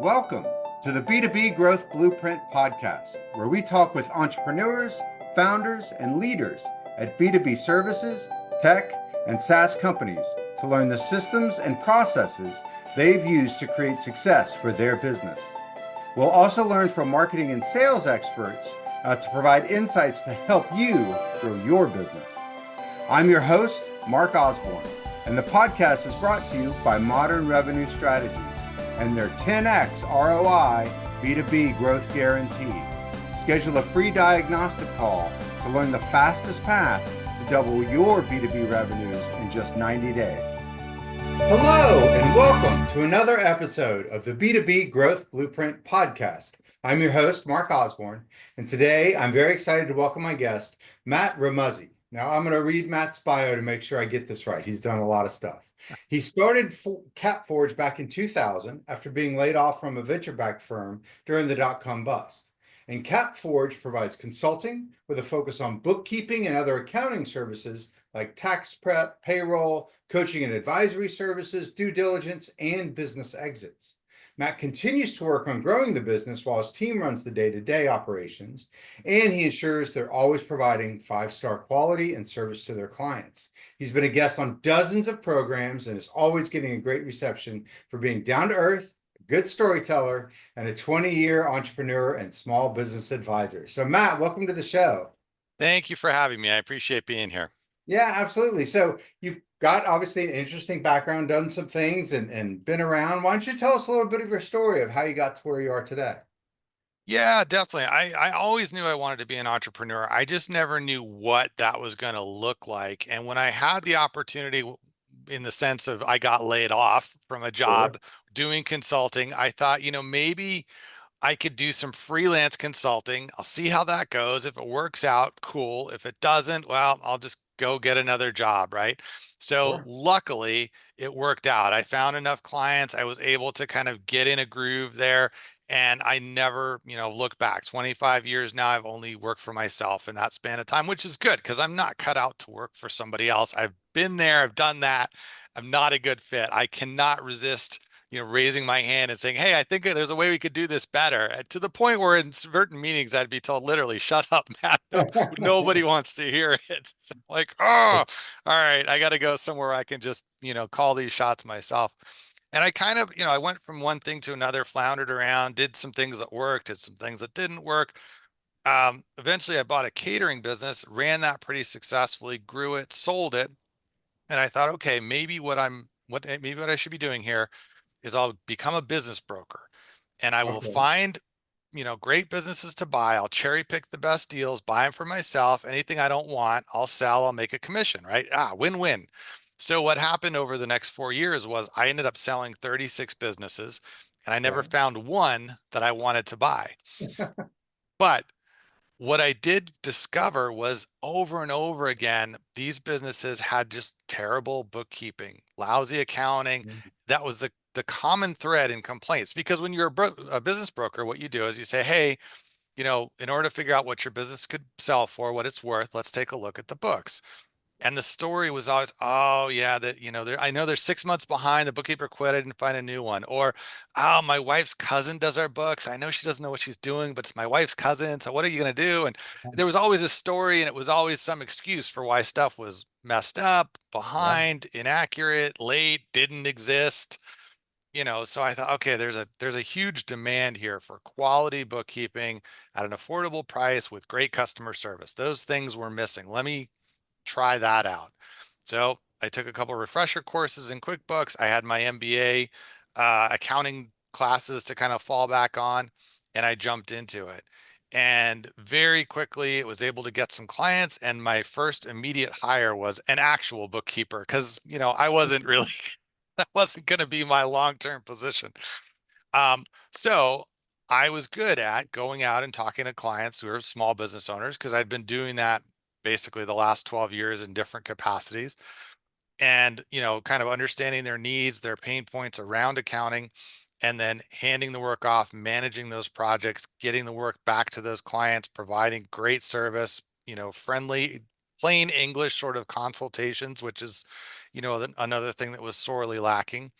welcome to the B2B Growth Blueprint Podcast, where we talk with entrepreneurs, founders, and leaders at B2B services, tech, and SaaS companies to learn the systems and processes they've used to create success for their business. We'll also learn from marketing and sales experts to provide insights to help you grow your business. I'm your host, Mark Osborne, and the podcast is brought to you by Modern Revenue Strategies and their 10x ROI B2B Growth Guarantee. Schedule a free diagnostic call to learn the fastest path to double your B2B revenues in just 90 days. Hello, and welcome to another episode of the B2B Growth Blueprint Podcast. I'm your host, Mark Osborne, and today I'm very excited to welcome my guest, Matt Remuzzi. Now, I'm going to read Matt's bio to make sure I get this right. He's done a lot of stuff. He started CapForge back in 2000 after being laid off from a venture-backed firm during the dot-com bust. And CapForge provides consulting with a focus on bookkeeping and other accounting services like tax prep, payroll, coaching and advisory services, due diligence, and business exits. Matt continues to work on growing the business while his team runs the day-to-day operations, and he ensures they're always providing five-star quality and service to their clients. He's been a guest on dozens of programs and is always getting a great reception for being down-to-earth, a good storyteller, and a 20-year entrepreneur and small business advisor. So Matt, welcome to the show. Thank you for having me. I appreciate being here. Yeah, absolutely. So you've got obviously an interesting background, done some things and been around. Why don't you tell us a little bit of your story of how you got to where you are today? Yeah, definitely. I always knew I wanted to be an entrepreneur. I just never knew what that was going to look like. And when I had the opportunity, in the sense of I got laid off from a Sure. job doing consulting, I thought, maybe I could do some freelance consulting. I'll see how that goes. If it works out, cool. If it doesn't, well, I'll just go get another job, right? So Sure. luckily, it worked out. I found enough clients. I was able to kind of get in a groove there. And I never, look back. 25 years now, I've only worked for myself in that span of time, which is good because I'm not cut out to work for somebody else. I've been there, I've done that. I'm not a good fit. I cannot resist raising my hand and saying, hey, I think there's a way we could do this better, to the point where in certain meetings, I'd be told literally, shut up, Matt. Nobody wants to hear it. So I'm like, oh, all right, I got to go somewhere I can just, call these shots myself. And I kind of, I went from one thing to another, floundered around, did some things that worked, did some things that didn't work. Eventually I bought a catering business, ran that pretty successfully, grew it, sold it. And I thought, okay, maybe what I should be doing here is I'll become a business broker, and I will Okay. find, great businesses to buy. I'll cherry pick the best deals, buy them for myself. Anything I don't want, I'll sell, I'll make a commission, right? Win-win. So what happened over the next 4 years was I ended up selling 36 businesses, and I never Right. found one that I wanted to buy. But what I did discover was over and over again, these businesses had just terrible bookkeeping, lousy accounting. That was the common thread in complaints. Because when you're a business broker, what you do is you say, hey, in order to figure out what your business could sell for, what it's worth, let's take a look at the books. And the story was always, oh yeah, that I know they're 6 months behind. The bookkeeper quit. I didn't find a new one. Or, oh, my wife's cousin does our books. I know she doesn't know what she's doing, but it's my wife's cousin. So what are you gonna do? And there was always a story, and it was always some excuse for why stuff was messed up, Yeah. behind, inaccurate, late, didn't exist. So I thought, okay, there's a huge demand here for quality bookkeeping at an affordable price with great customer service. Those things were missing. Let me try that out. So I took a couple refresher courses in QuickBooks. I had my MBA accounting classes to kind of fall back on, and I jumped into it. And very quickly, it was able to get some clients. And my first immediate hire was an actual bookkeeper because, I wasn't really, that wasn't going to be my long-term position. So I was good at going out and talking to clients who are small business owners because I'd been doing that basically the last 12 years in different capacities, and kind of understanding their needs, their pain points around accounting, and then handing the work off, managing those projects, getting the work back to those clients, providing great service, friendly, plain English sort of consultations, which is another thing that was sorely lacking.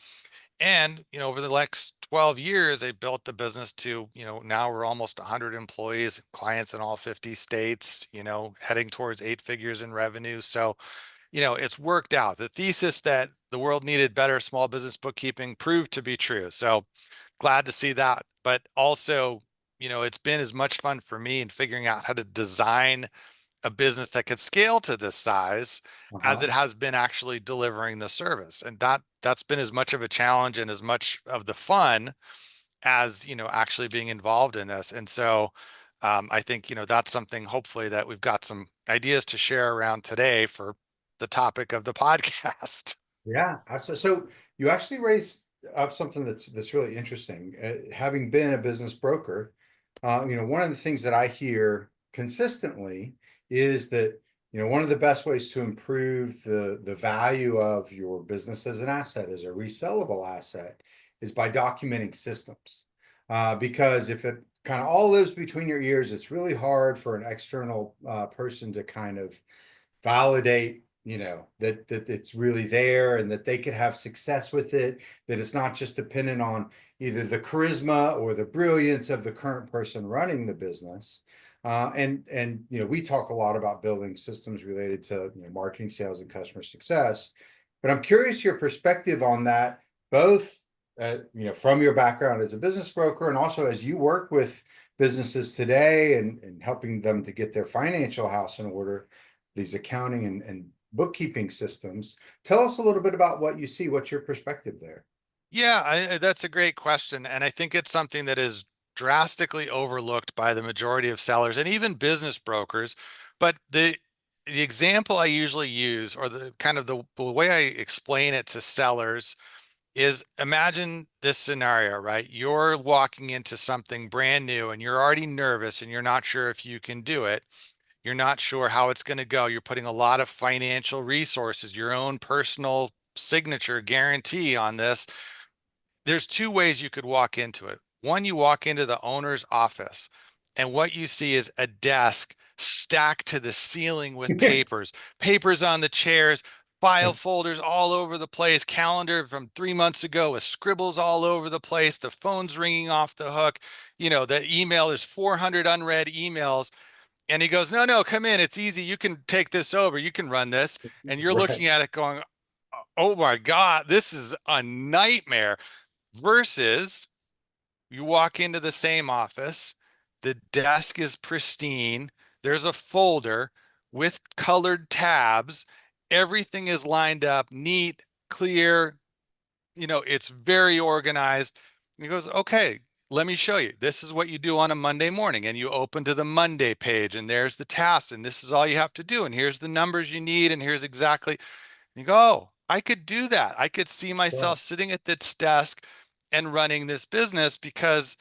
And, over the next 12 years, they built the business to, now we're almost 100 employees, clients in all 50 states, heading towards 8 figures in revenue. So, it's worked out. The thesis that the world needed better small business bookkeeping proved to be true. So glad to see that. But also, it's been as much fun for me in figuring out how to design a business that could scale to this size as it Uh-huh. has been actually delivering the service. And that's been as much of a challenge and as much of the fun as, actually being involved in this. And so I think, that's something hopefully that we've got some ideas to share around today for the topic of the podcast. Yeah, absolutely. So you actually raised up something that's really interesting. Having been a business broker, one of the things that I hear consistently is that, one of the best ways to improve the value of your business as an asset, as a resellable asset, is by documenting systems. Because if it kind of all lives between your ears, it's really hard for an external person to kind of validate, that it's really there and that they could have success with it, that it's not just dependent on either the charisma or the brilliance of the current person running the business. And we talk a lot about building systems related to, marketing, sales, and customer success. But I'm curious your perspective on that, both from your background as a business broker and also as you work with businesses today and helping them to get their financial house in order, these accounting and bookkeeping systems. Tell us a little bit about what you see. What's your perspective there? Yeah, that's a great question. And I think it's something that is drastically overlooked by the majority of sellers and even business brokers. But the example I usually use, or the kind of the way I explain it to sellers, is imagine this scenario, right? You're walking into something brand new and you're already nervous and you're not sure if you can do it. You're not sure how it's going to go. You're putting a lot of financial resources, your own personal signature guarantee on this. There's two ways you could walk into it. One, you walk into the owner's office, and what you see is a desk stacked to the ceiling with papers, papers on the chairs, file folders all over the place, calendar from 3 months ago with scribbles all over the place, the phone's ringing off the hook. The email, there's 400 unread emails. And he goes, no, no, come in. It's easy. You can take this over. You can run this. And you're Right. looking at it going, oh my God, this is a nightmare. Versus you walk into the same office, the desk is pristine, there's a folder with colored tabs, everything is lined up, neat, clear, it's very organized. And he goes, okay, let me show you. This is what you do on a Monday morning. And you open to the Monday page, and there's the tasks, and this is all you have to do. And here's the numbers you need, and here's exactly. You go, oh, I could do that. I could see Right. myself sitting at this desk and running this business because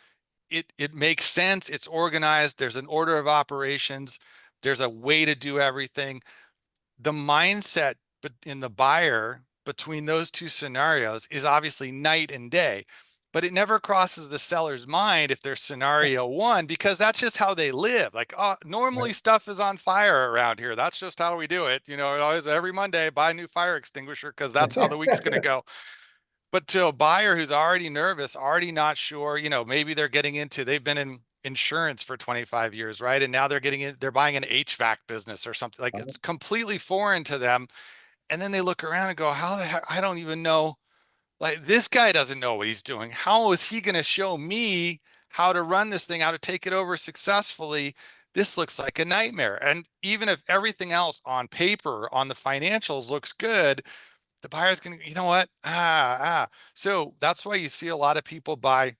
it makes sense. It's organized. There's an order of operations. There's a way to do everything. The mindset in the buyer between those two scenarios is obviously night and day, but it never crosses the seller's mind if they're scenario one, because that's just how they live. Like, oh, normally Right. stuff is on fire around here. That's just how we do it. Always every Monday, buy a new fire extinguisher because that's how the week's going to go. But to a buyer who's already nervous, already not sure, maybe they've been in insurance for 25 years, right? And now they're buying an HVAC business or something. Like, it's completely foreign to them. And then they look around and go, how the heck, I don't even know. Like, this guy doesn't know what he's doing. How is he going to show me how to run this thing, how to take it over successfully? This looks like a nightmare. And even if everything else on paper, on the financials looks good, the buyer's going to, you know what? So that's why you see a lot of people buy,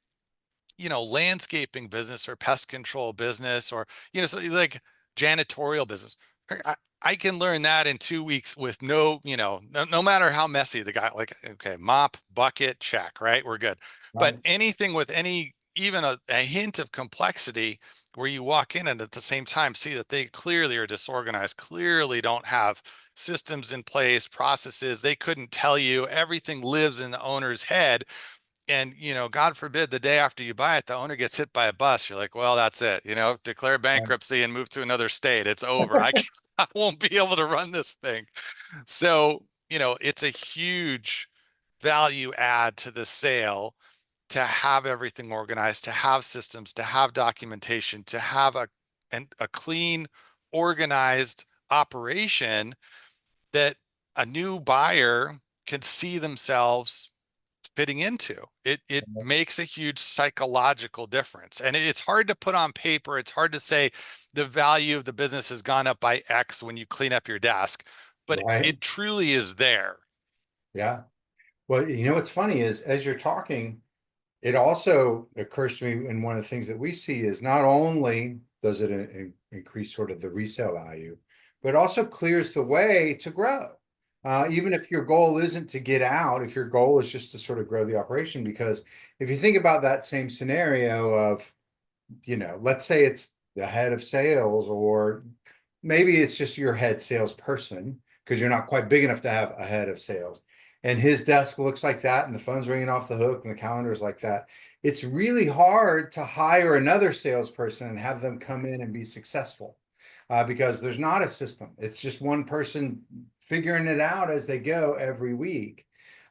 landscaping business or pest control business, or, so like janitorial business. I, I can learn that in 2 weeks with no matter how messy the guy, like, okay, mop, bucket, check, right? We're good. But Right. anything with even a hint of complexity, where you walk in and at the same time see that they clearly are disorganized, clearly don't have systems in place, processes, they couldn't tell you, everything lives in the owner's head. And, God forbid the day after you buy it, the owner gets hit by a bus. You're like, well, that's it, declare Right. bankruptcy and move to another state. It's over. I won't be able to run this thing. So, it's a huge value add to the sale to have everything organized, to have systems, to have documentation, to have a clean, organized operation that a new buyer can see themselves fitting into. It makes a huge psychological difference. And it's hard to put on paper. It's hard to say the value of the business has gone up by X when you clean up your desk, but Right. it truly is there. Yeah. Well, what's funny is as you're talking, it also occurs to me, and one of the things that we see is not only does it increase sort of the resale value, but also clears the way to grow. Even if your goal isn't to get out, if your goal is just to sort of grow the operation, because if you think about that same scenario of, let's say it's the head of sales, or maybe it's just your head salesperson because you're not quite big enough to have a head of sales. And his desk looks like that, and the phone's ringing off the hook, and the calendar is like that. It's really hard to hire another salesperson and have them come in and be successful because there's not a system. It's just one person figuring it out as they go every week.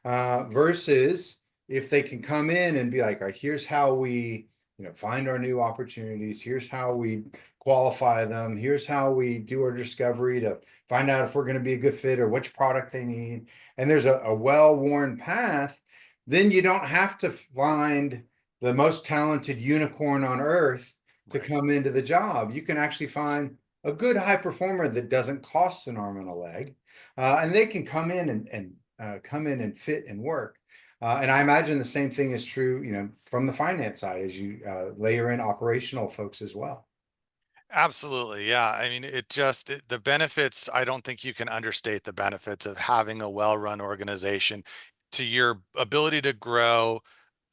Versus if they can come in and be like, all right, here's how we find our new opportunities. Here's how we qualify them. Here's how we do our discovery to find out if we're going to be a good fit or which product they need. And there's a well-worn path. Then you don't have to find the most talented unicorn on earth to Right. come into the job. You can actually find a good high performer that doesn't cost an arm and a leg, and they can come in and come in and fit and work. And I imagine the same thing is true, from the finance side as you layer in operational folks as well. Absolutely. Yeah. I mean, the benefits, I don't think you can understate the benefits of having a well-run organization to your ability to grow,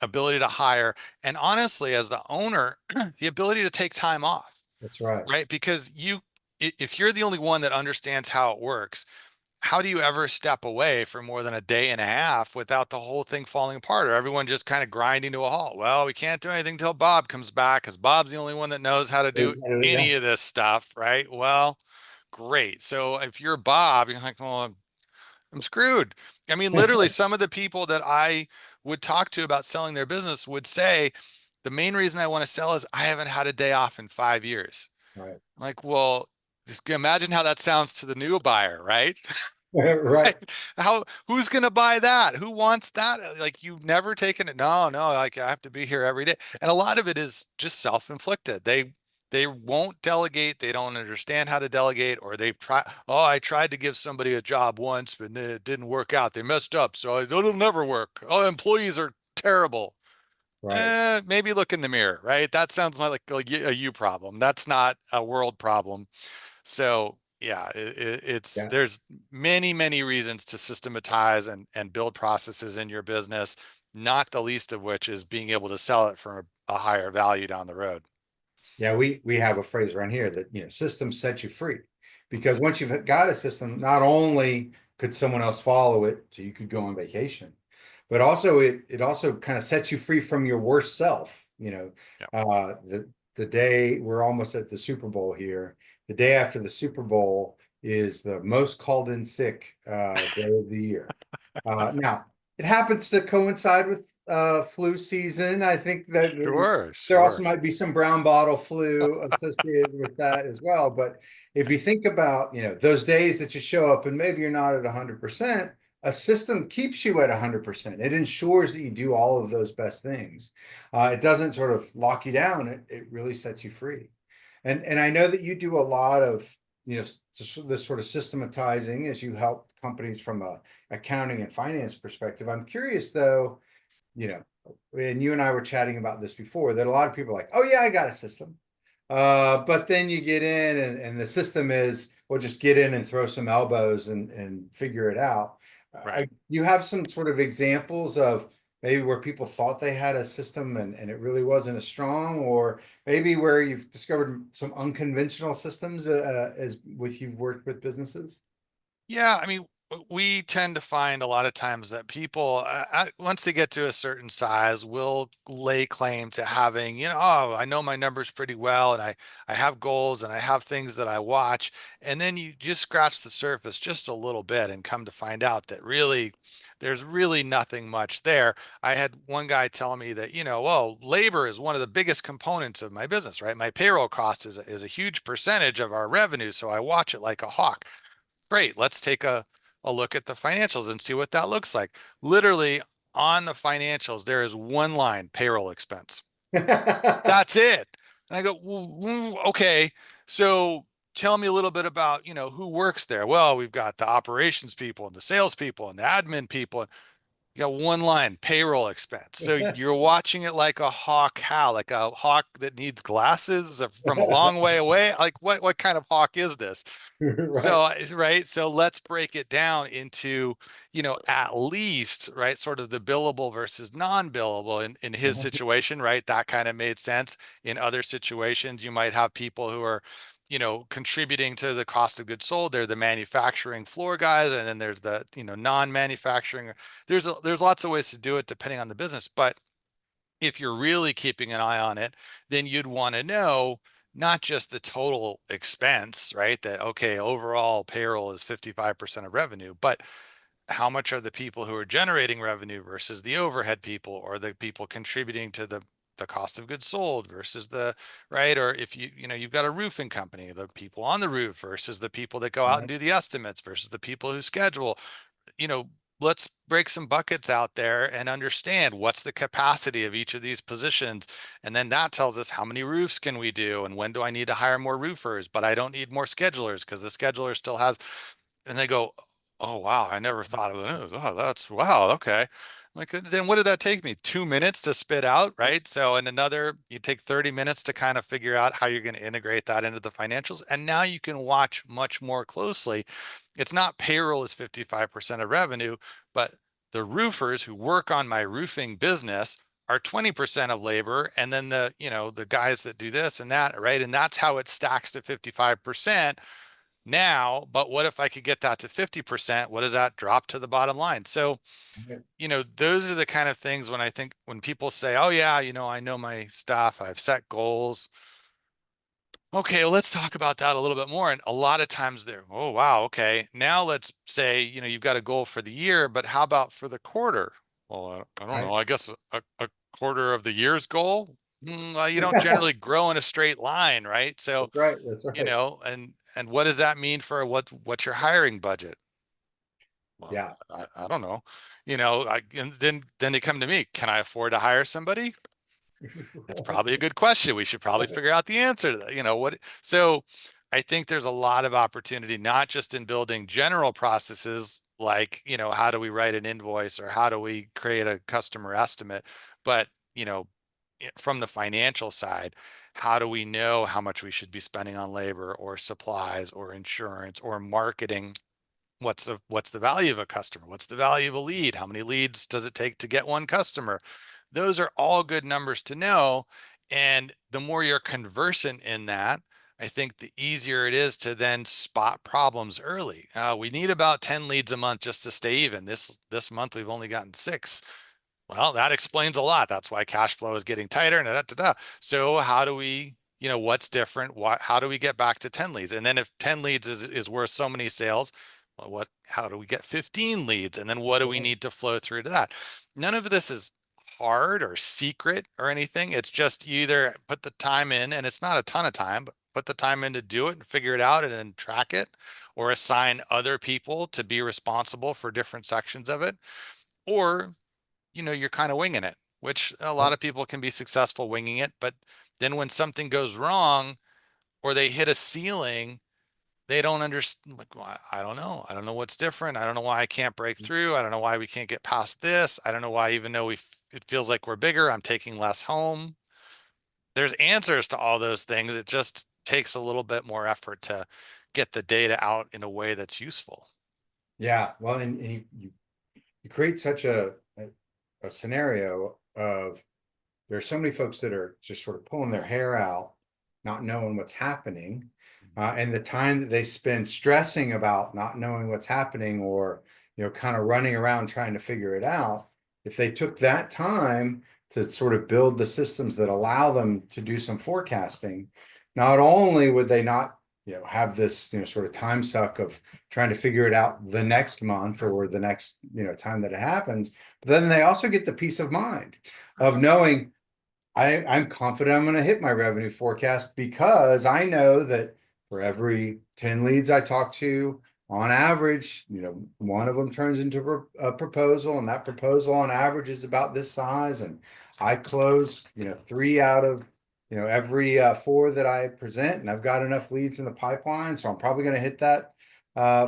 ability to hire, and honestly, as the owner, the ability to take time off, That's right. right? Because if you're the only one that understands how it works, how do you ever step away for more than a day and a half without the whole thing falling apart or everyone just kind of grinding to a halt? Well, we can't do anything until Bob comes back because Bob's the only one that knows how to do Yeah. any of this stuff, right? Well, great. So if you're Bob, you're like, well, I'm screwed. I mean, literally, some of the people that I would talk to about selling their business would say, the main reason I want to sell is I haven't had a day off in 5 years. Right. I'm like, well, just imagine how that sounds to the new buyer, right? Right. Right. Who's going to buy that? Who wants that? Like you've never taken it. No, no, like I have to be here every day. And a lot of it is just self-inflicted. They won't delegate. They don't understand how to delegate, or they've tried. Oh, I tried to give somebody a job once, but it didn't work out. They messed up. So it'll never work. Oh, employees are terrible. Right. Maybe look in the mirror, right? That sounds like a you problem. That's not a world problem. So yeah, it's Yeah. there's many reasons to systematize and build processes in your business, not the least of which is being able to sell it for a higher value down the road. Yeah, we have a phrase around here that systems set you free, because once you've got a system, not only could someone else follow it, so you could go on vacation, but also it also kind of sets you free from your worst self. Yeah. The day we're almost at the Super Bowl here, the day after the Super Bowl is the most called in sick day of the year. Now, it happens to coincide with flu season. I think that Sure, there also sure. might be some brown bottle flu associated with that as well. But if you think about, those days that you show up and maybe you're not at 100%, a system keeps you at 100%. It ensures that you do all of those best things. It doesn't sort of lock you down. It really sets you free. And I know that you do a lot of, this sort of systematizing as you help companies from a accounting and finance perspective. I'm curious though, you know, and you and I were chatting about this before, that a lot of people are like, oh yeah, I got a system. But then you get in and the system is, well, just get in and throw some elbows and figure it out. Right. You have some sort of examples of maybe where people thought they had a system and it really wasn't as strong, or maybe where you've discovered some unconventional systems as with you've worked with businesses? Yeah, I mean, we tend to find a lot of times that people, once they get to a certain size, will lay claim to having, oh, I know my numbers pretty well, and I have goals and I have things that I watch, and then you just scratch the surface just a little bit and come to find out that really there's really nothing much there. I had one guy telling me that, well, labor is one of the biggest components of my business, right? My payroll cost is a huge percentage of our revenue, so I watch it like a hawk. Great, let's take a look at the financials and see what that looks like. Literally on the financials, there is one line, payroll expense. That's it. And I go, well, okay, so tell me a little bit about, who works there. Well, we've got the operations people and the sales people and the admin people. You got one line, payroll expense. So you're watching it like a hawk. How? Like a hawk that needs glasses from a long way away? Like what kind of hawk is this? Right. So, right. So let's break it down into, at least, right, sort of the billable versus non-billable in his situation, right? That kind of made sense. In other situations, you might have people who are, contributing to the cost of goods sold. They're the manufacturing floor guys, and then there's the, non-manufacturing. There's lots of ways to do it depending on the business. But if you're really keeping an eye on it, then you'd want to know not just the total expense, right? That, okay, overall payroll is 55% of revenue, but how much are the people who are generating revenue versus the overhead people, or the people contributing to the cost of goods sold versus the right? Or if you've got a roofing company, the people on the roof versus the people that go out and Right. do the estimates versus the people who schedule, you know, let's break some buckets out there and understand what's the capacity of each of these positions. And then that tells us how many roofs can we do, and when do I need to hire more roofers, but I don't need more schedulers because the scheduler still has. And they go, oh, wow, I never thought of it. Oh, that's wow. Okay. Like, then what did that take me? 2 minutes to spit out, right? So, and another, you take 30 minutes to kind of figure out how you're going to integrate that into the financials. And now you can watch much more closely. It's not payroll is 55% of revenue, but the roofers who work on my roofing business are 20% of labor. And then the guys that do this and that, right? And that's how it stacks to 55% now. But what if I could get that to 50%? What does that drop to the bottom line? So, those are the kind of things when people say, oh yeah, I know my stuff, I've set goals. Okay, well, let's talk about that a little bit more. And a lot of times they're, oh wow, okay. Now let's say, you've got a goal for the year, but how about for the quarter? Well, I don't know. Right. I guess a quarter of the year's goal. Well, you don't generally grow in a straight line, right? So, That's right. That's right. and what does that mean for what's your hiring budget? Well, Yeah. I don't know. And then they come to me. Can I afford to hire somebody? It's probably a good question. We should probably figure out the answer to that. What? So I think there's a lot of opportunity, not just in building general processes like, how do we write an invoice or how do we create a customer estimate, but, from the financial side, how do we know how much we should be spending on labor or supplies or insurance or marketing? What's the value of a customer? What's the value of a lead? How many leads does it take to get one customer? Those are all good numbers to know. And the more you're conversant in that, I think the easier it is to then spot problems early. We need about 10 leads a month just to stay even. This month we've only gotten 6. Well, that explains a lot. That's why cash flow is getting tighter and da, da, da. So how do we, what's different? How do we get back to 10 leads? And then if 10 leads is worth so many sales, well, how do we get 15 leads? And then what do we need to flow through to that? None of this is hard or secret or anything. It's just you either put the time in, and it's not a ton of time, but put the time in to do it and figure it out and then track it, or assign other people to be responsible for different sections of it. Or you're kind of winging it, which a lot of people can be successful winging it. But then when something goes wrong or they hit a ceiling, they don't understand. Like, well, I don't know. I don't know what's different. I don't know why I can't break through. I don't know why we can't get past this. I don't know why, even though it feels like we're bigger, I'm taking less home. There's answers to all those things. It just takes a little bit more effort to get the data out in a way that's useful. Yeah. Well, and you create such a scenario of there's so many folks that are just sort of pulling their hair out, not knowing what's happening, and the time that they spend stressing about not knowing what's happening, or kind of running around trying to figure it out. If they took that time to sort of build the systems that allow them to do some forecasting, not only would they not have this, sort of time suck of trying to figure it out the next month or the next, time that it happens. But then they also get the peace of mind of knowing I'm confident I'm going to hit my revenue forecast because I know that for every 10 leads I talk to, on average, one of them turns into a proposal, and that proposal on average is about this size. And I close, three out of, every four that I present, and I've got enough leads in the pipeline. So I'm probably going to hit that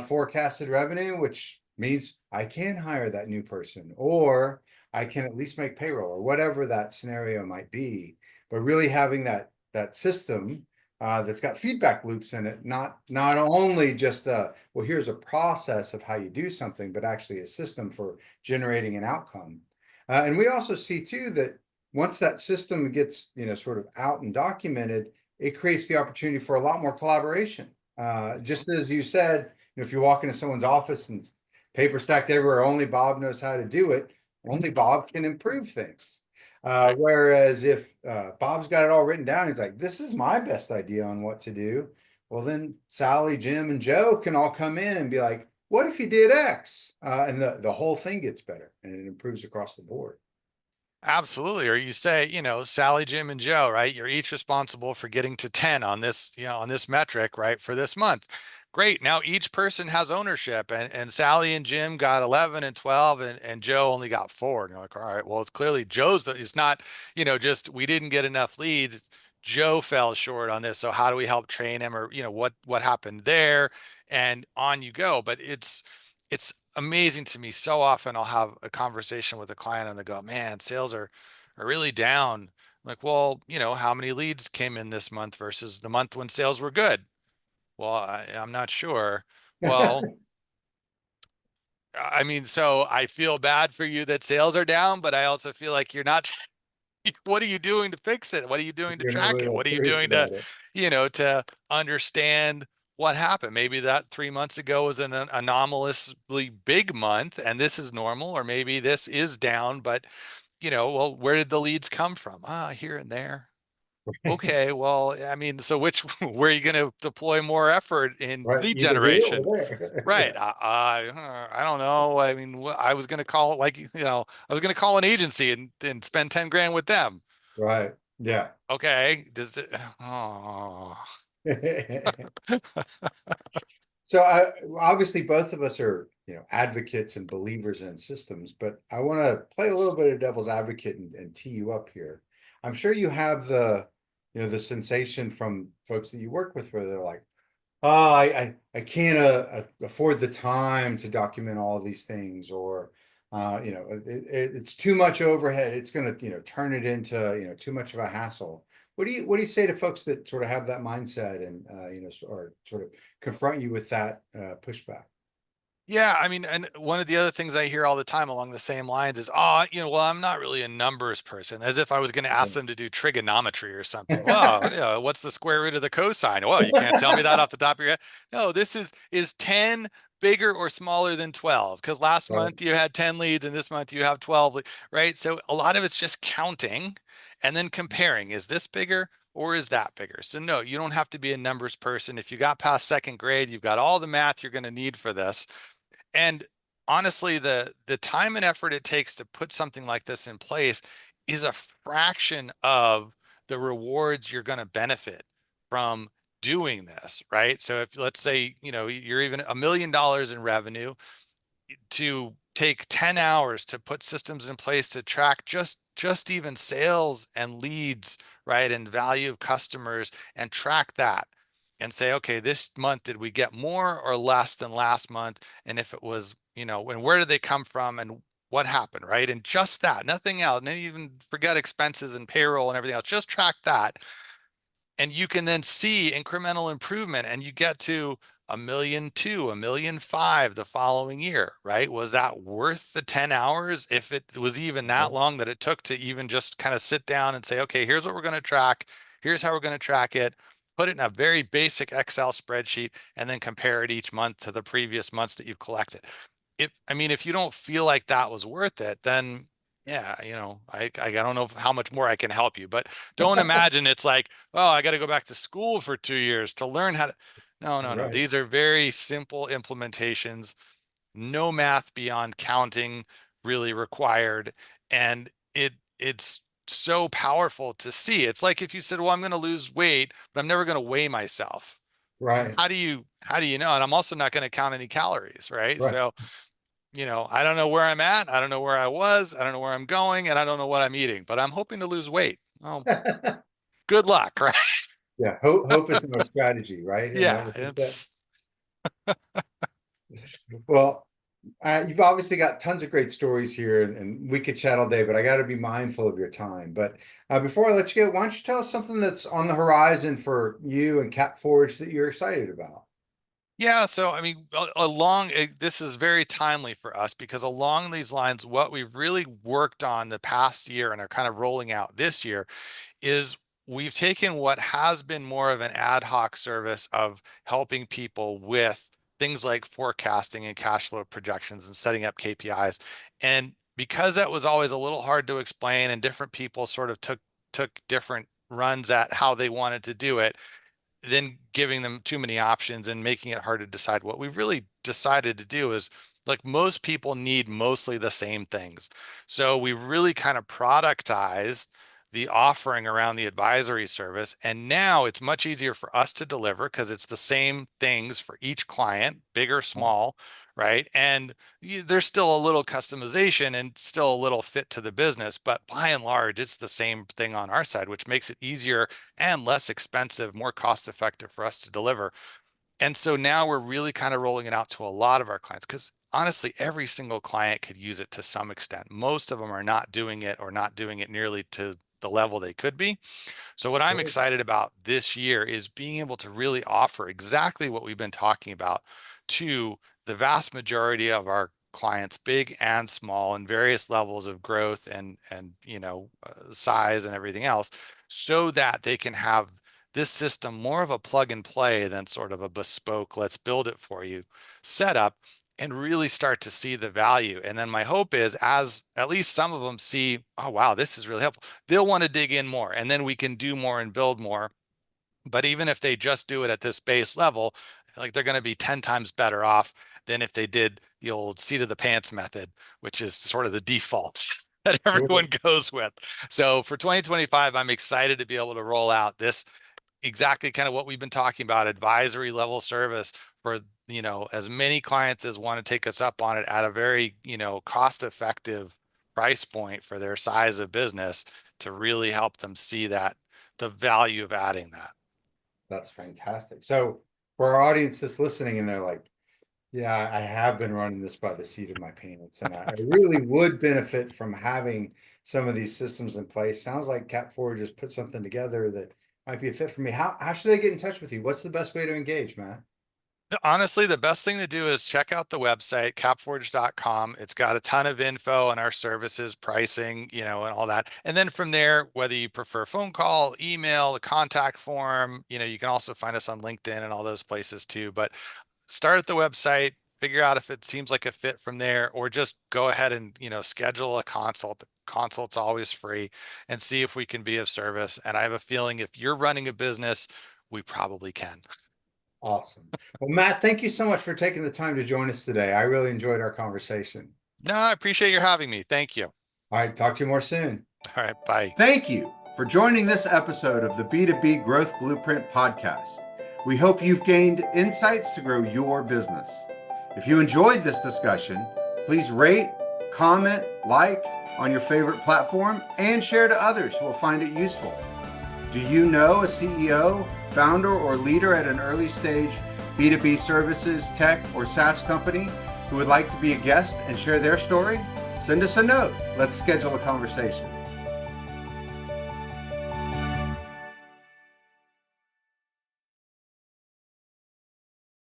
forecasted revenue, which means I can hire that new person, or I can at least make payroll, or whatever that scenario might be. But really having that system that's got feedback loops in it, not only just well, here's a process of how you do something, but actually a system for generating an outcome. And we also see too that once that system gets sort of out and documented, it creates the opportunity for a lot more collaboration. Just as you said, if you walk into someone's office and paper stacked everywhere, only Bob knows how to do it. Only Bob can improve things. Whereas if Bob's got it all written down, he's like, this is my best idea on what to do. Well, then Sally, Jim, and Joe can all come in and be like, what if you did X? And the whole thing gets better and it improves across the board. Absolutely. Or you say, Sally, Jim, and Joe, right? You're each responsible for getting to 10 on this, on this metric, right? For this month. Great. Now each person has ownership, and Sally and Jim got 11 and 12, and Joe only got 4. And you're like, all right, well, it's clearly it's not, just we didn't get enough leads. Joe fell short on this. So how do we help train him, or, what happened there? And on you go. But it's amazing to me. So often I'll have a conversation with a client and they go, man, sales are really down. I'm like, well, how many leads came in this month versus the month when sales were good? Well, I'm not sure. Well, I mean, so I feel bad for you that sales are down, but I also feel like you're not, what are you doing to fix it? What are you doing to You're not track it? really What are you serious doing to, about it. to understand what happened? Maybe that 3 months ago was an anomalously big month and this is normal, or maybe this is down, but well, where did the leads come from? Here and there. Okay, well, I mean, so where are you going to deploy more effort in Right. lead Either here or generation? there. Right. Yeah. I don't know. I mean, I was going to call it, like, I was going to call an agency and spend 10 grand with them. Right. Yeah. Okay. Does it? Oh. So obviously both of us are, advocates and believers in systems, but I want to play a little bit of devil's advocate and tee you up here. I'm sure you have the sensation from folks that you work with where they're like, oh, I can't afford the time to document all of these things, or it's too much overhead. It's going to turn it into too much of a hassle. What do you say to folks that sort of have that mindset and or sort of confront you with that pushback? Yeah, I mean, and one of the other things I hear all the time along the same lines is, oh, well, I'm not really a numbers person, as if I was going to ask them to do trigonometry or something. Well, what's the square root of the cosine? Well, you can't tell me that off the top of your head. No, this is 10 bigger or smaller than 12? Because last Right. month you had 10 leads and this month you have 12, right? So a lot of it's just counting and then comparing. Is this bigger? Or is that bigger? So no, you don't have to be a numbers person. If you got past second grade, you've got all the math you're going to need for this. And honestly, the time and effort it takes to put something like this in place is a fraction of the rewards you're going to benefit from doing this, right? So if, let's say, you're even $1 million in revenue, to take 10 hours to put systems in place to track just even sales and leads, right, and value of customers, and track that and say, okay, this month did we get more or less than last month? And if it was, and where did they come from and what happened, right? And just that, nothing else. And even forget expenses and payroll and everything else, just track that, and you can then see incremental improvement, and you get to 1,200,000, 1,500,000 the following year, right? Was that worth the 10 hours? If it was even that long that it took to even just kind of sit down and say, okay, here's what we're going to track. Here's how we're going to track it. Put it in a very basic Excel spreadsheet and then compare it each month to the previous months that you've collected. If you don't feel like that was worth it, then yeah, I don't know how much more I can help you, but don't imagine it's like, oh, I got to go back to school for 2 years to learn how to. No. Right. These are very simple implementations, no math beyond counting really required. And it's so powerful to see. It's like if you said, well, I'm going to lose weight, but I'm never going to weigh myself. Right. How do you know? And I'm also not going to count any calories, right? Right. So, I don't know where I'm at. I don't know where I was. I don't know where I'm going, and I don't know what I'm eating, but I'm hoping to lose weight. Well, good luck, right? Yeah. Hope is our strategy, right? Isn't that Yeah, what they said? it's Well, you've obviously got tons of great stories here, and we could chat all day, but I got to be mindful of your time. But before I let you go, why don't you tell us something that's on the horizon for you and Cap Forge that you're excited about? Yeah, so I mean, this is very timely for us because along these lines, what we've really worked on the past year and are kind of rolling out this year is we've taken what has been more of an ad hoc service of helping people with things like forecasting and cash flow projections and setting up KPIs. And because that was always a little hard to explain and different people sort of took different runs at how they wanted to do it, then giving them too many options and making it hard to decide. What we've really decided to do is, like, most people need mostly the same things. So we really kind of productized the offering around the advisory service. And now it's much easier for us to deliver because it's the same things for each client, big or small, right? And there's still a little customization and still a little fit to the business, but by and large, it's the same thing on our side, which makes it easier and less expensive, more cost effective for us to deliver. And so now we're really kind of rolling it out to a lot of our clients because honestly, every single client could use it to some extent. Most of them are not doing it or not doing it nearly to the level they could be. So what I'm Great. excited about this year is being able to really offer exactly what we've been talking about to the vast majority of our clients, big and small, and various levels of growth and size and everything else, so that they can have this system more of a plug and play than sort of a bespoke, let's build it for you setup, and really start to see the value. And then my hope is, as at least some of them see, oh wow, this is really helpful, they'll want to dig in more, and then we can do more and build more. But even if they just do it at this base level, like, they're going to be 10 times better off than if they did the old seat of the pants method, which is sort of the default that Sure. everyone goes with. So for 2025, I'm excited to be able to roll out this exactly kind of what we've been talking about, advisory level service for, as many clients as want to take us up on it at a very, cost effective price point for their size of business, to really help them see that the value of adding that. That's fantastic. So for our audience that's listening and they're like, yeah, I have been running this by the seat of my pants, and I really would benefit from having some of these systems in place. Sounds like Cat4 just put something together that might be a fit for me. How should they get in touch with you? What's the best way to engage, Matt? Honestly, the best thing to do is check out the website, capforge.com. It's got a ton of info on our services, pricing, and all that. And then from there, whether you prefer phone call, email, the contact form, you can also find us on LinkedIn and all those places too. But start at the website, figure out if it seems like a fit from there, or just go ahead and, schedule a consult. The consult's always free, and see if we can be of service. And I have a feeling if you're running a business, we probably can. Awesome. Well, Matt, thank you so much for taking the time to join us today. I really enjoyed our conversation. No, I appreciate your having me. Thank you. All right, talk to you more soon. All right, bye. Thank you for joining this episode of the B2B Growth Blueprint Podcast. We hope you've gained insights to grow your business. If you enjoyed this discussion, please rate, comment, like on your favorite platform, and share to others who will find it useful. Do you know a CEO, founder, or leader at an early stage B2B services, tech, or SaaS company who would like to be a guest and share their story? Send us a note. Let's schedule a conversation.